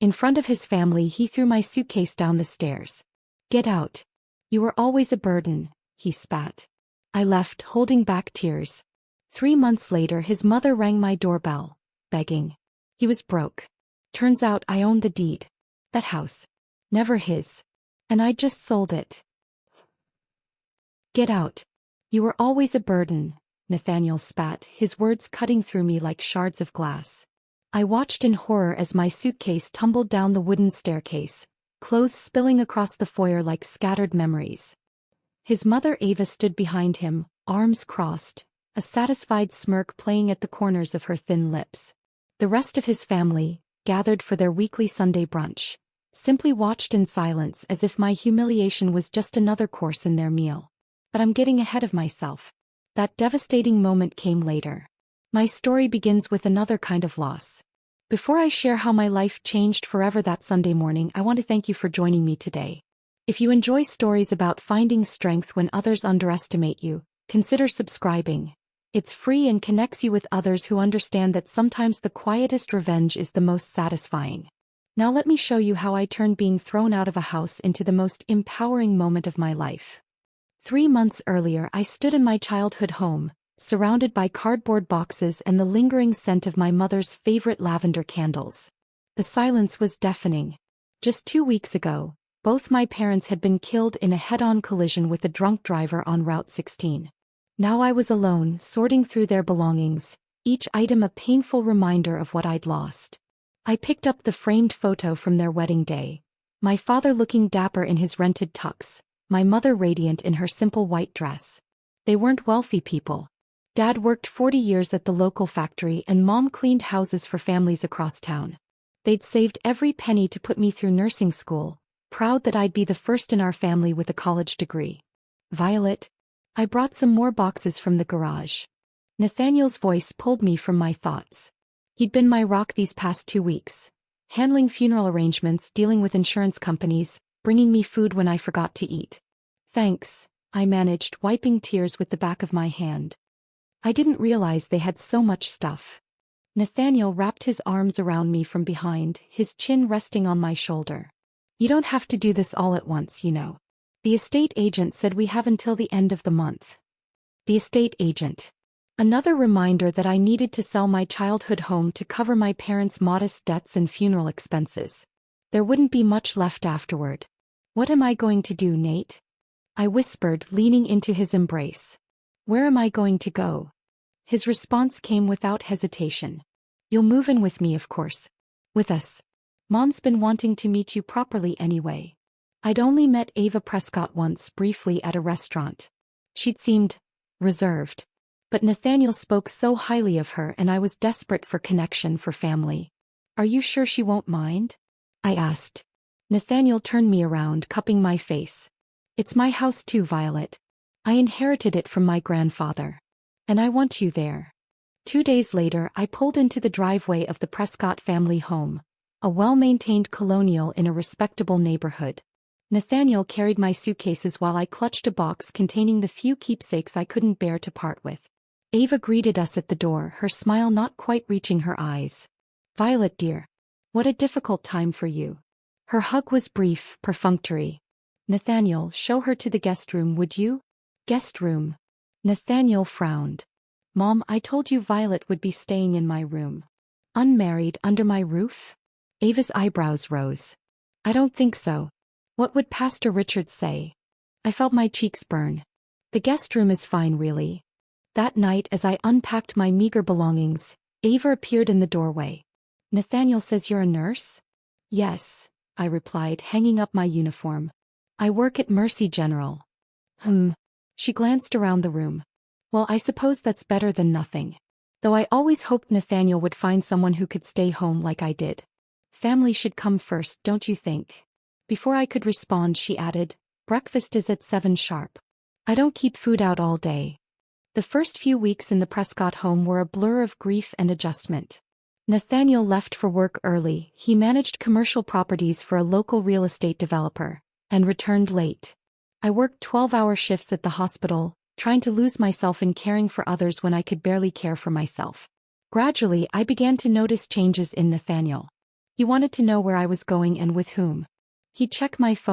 In front of his family, he threw my suitcase down the stairs. "Get out. You were always a burden," he spat. I left, holding back tears. 3 months later, his mother rang my doorbell, begging. He was broke. Turns out I owned the deed. That house. Never his. And I just sold it. "Get out. You were always a burden," Nathaniel spat, his words cutting through me like shards of glass. I watched in horror as my suitcase tumbled down the wooden staircase, clothes spilling across the foyer like scattered memories. His mother Ava stood behind him, arms crossed, a satisfied smirk playing at the corners of her thin lips. The rest of his family, gathered for their weekly Sunday brunch, simply watched in silence as if my humiliation was just another course in their meal. But I'm getting ahead of myself. That devastating moment came later. My story begins with another kind of loss. Before I share how my life changed forever that Sunday morning, I want to thank you for joining me today. If you enjoy stories about finding strength when others underestimate you, consider subscribing. It's free and connects you with others who understand that sometimes the quietest revenge is the most satisfying. Now let me show you how I turned being thrown out of a house into the most empowering moment of my life. 3 months earlier, I stood in my childhood home, surrounded by cardboard boxes and the lingering scent of my mother's favorite lavender candles. The silence was deafening. Just 2 weeks ago, both my parents had been killed in a head-on collision with a drunk driver on Route 16. Now I was alone, sorting through their belongings, each item a painful reminder of what I'd lost. I picked up the framed photo from their wedding day. My father looking dapper in his rented tux, my mother radiant in her simple white dress. They weren't wealthy people. Dad worked 40 years at the local factory and Mom cleaned houses for families across town. They'd saved every penny to put me through nursing school, proud that I'd be the first in our family with a college degree. "Violet." I brought some more boxes from the garage. Nathaniel's voice pulled me from my thoughts. He'd been my rock these past 2 weeks, handling funeral arrangements, dealing with insurance companies, bringing me food when I forgot to eat. "Thanks," I managed, wiping tears with the back of my hand. I didn't realize they had so much stuff. Nathaniel wrapped his arms around me from behind, his chin resting on my shoulder. "You don't have to do this all at once, you know. The estate agent said we have until the end of the month." The estate agent. Another reminder that I needed to sell my childhood home to cover my parents' modest debts and funeral expenses. There wouldn't be much left afterward. "What am I going to do, Nate?" I whispered, leaning into his embrace. "Where am I going to go?" His response came without hesitation. "You'll move in with me, of course." "With us? Mom's been wanting to meet you properly anyway." I'd only met Ava Prescott once, briefly at a restaurant. She'd seemed reserved. But Nathaniel spoke so highly of her and I was desperate for connection, for family. "Are you sure she won't mind?" I asked. Nathaniel turned me around, cupping my face. "It's my house too, Violet. I inherited it from my grandfather. And I want you there." 2 days later, I pulled into the driveway of the Prescott family home, a well-maintained colonial in a respectable neighborhood. Nathaniel carried my suitcases while I clutched a box containing the few keepsakes I couldn't bear to part with. Ava greeted us at the door, her smile not quite reaching her eyes. "Violet dear, what a difficult time for you." Her hug was brief, perfunctory. "Nathaniel, show her to the guest room, would you?" "Guest room?" Nathaniel frowned. "Mom, I told you Violet would be staying in my room." "Unmarried, under my roof?" Ava's eyebrows rose. "I don't think so. What would Pastor Richard say?" I felt my cheeks burn. "The guest room is fine, really." That night, as I unpacked my meager belongings, Ava appeared in the doorway. "Nathaniel says you're a nurse?" "Yes," I replied, hanging up my uniform. "I work at Mercy General." She glanced around the room. "Well, I suppose that's better than nothing. Though I always hoped Nathaniel would find someone who could stay home like I did. Family should come first, don't you think?" Before I could respond, she added, "Breakfast is at 7 sharp. I don't keep food out all day." The first few weeks in the Prescott home were a blur of grief and adjustment. Nathaniel left for work early. He managed commercial properties for a local real estate developer, and returned late. I worked 12-hour shifts at the hospital, trying to lose myself in caring for others when I could barely care for myself. Gradually, I began to notice changes in Nathaniel. He wanted to know where I was going and with whom. He'd check my phone